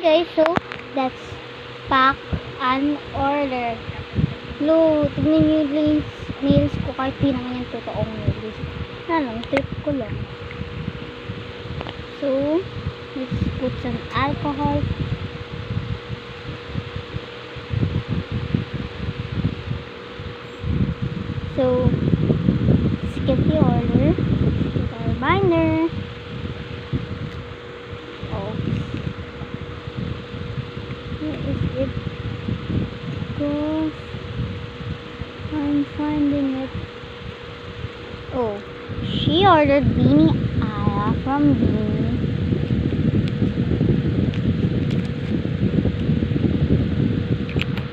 guys, so that's pack and order. Lo, tignan nyo yung nails ko kahit di naman yung totoong nails. Lang, trip ko lang. So, let's put some alcohol. So, let's get the order. Let's get our binder. Oh. Where is it? Goes. I'm finding it. Oh. She ordered Beanie Aya from Beanie.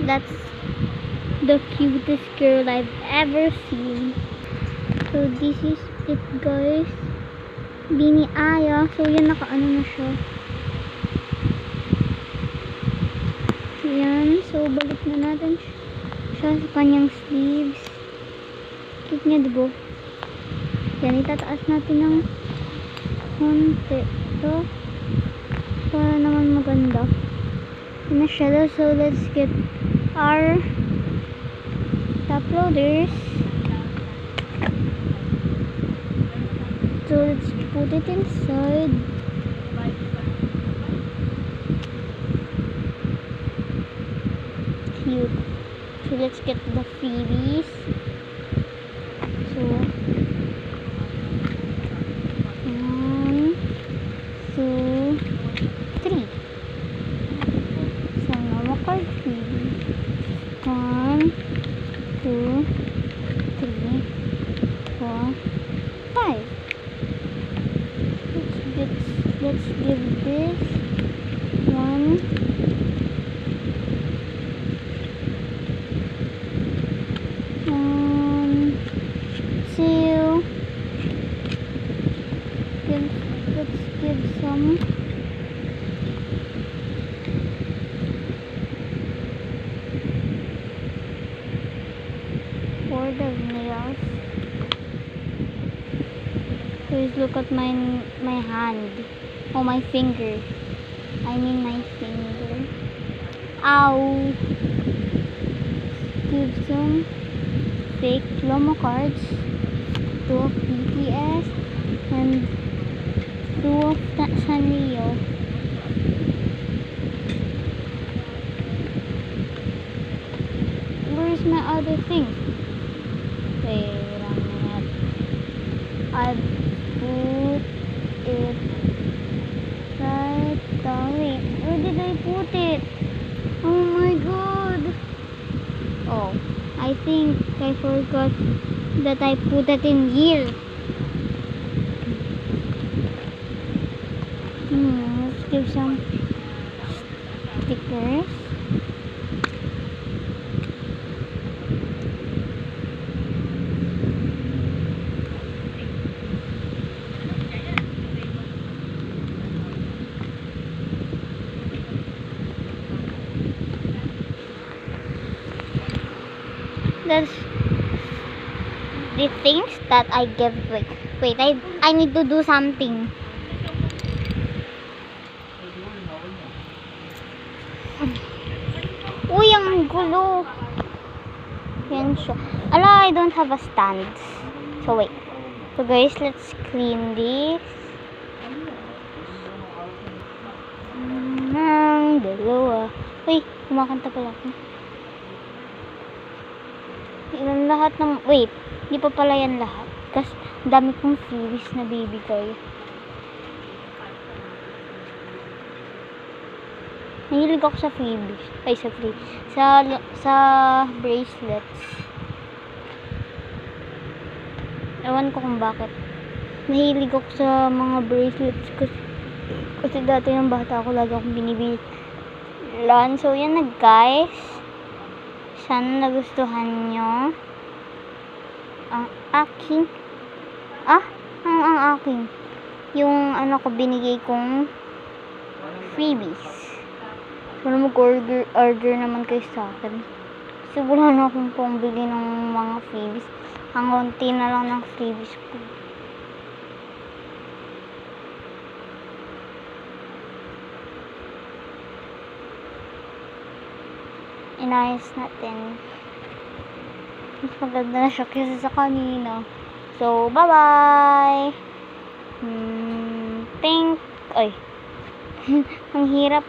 That's the cutest girl I've ever seen. So this is it, guys. Beanie Aya. So yan, nakaano na siya. Yan. So balik na natin siya sa kanyang sleeves. Cute niya, diba? Yan, itataas natin ng konti. Ito. Para naman maganda. Yan na siya. So let's get our top loaders. So let's put it inside. Cute. So let's get the freebies. So 1, 2, 3. So normal card freebie. 1, 2, 3, 4, 5. Let's give this 1, 2. Let's give some. For the nails. Please look at my hand. Oh, my finger. I mean my finger. Ow. Give some fake promo cards. 2 of BTS and 2 of Sanrio. Where's my other thing? Wait a minute. I put it right there. Where did I put it? Oh my god. Oh, I think I forgot that I put it in here. Let's give some stickers. That's the things that I give. Wait, I need to do something. Uy, ang gulo. Yan siya. Ala, I don't have a stand. So wait. So guys, let's clean this. Ang dalawa. Uy, kumakanta pala ako. Yan lahat ng, wait, di pa pala yan lahat. Kasi dami kong freebies na bibigay. Nahilig ako sa freebies. Ay, sa freebies. Sa bracelets. Ewan ko kung bakit. Nahilig ako sa mga bracelets. Kasi dati ng bata ako, lagi akong binibilan. So, yan na guys. Sana nagustuhan nyo ang aking ang aking yung ano ko binigay kong freebies. Sana mag-order naman kayo sa akin kasi wala na akong pambili ng mga freebies. Ang konti na lang ng freebies ko. inayos natin. Mas maganda na siya kaysa sa kanina. So, bye-bye! Ay. Ang hirap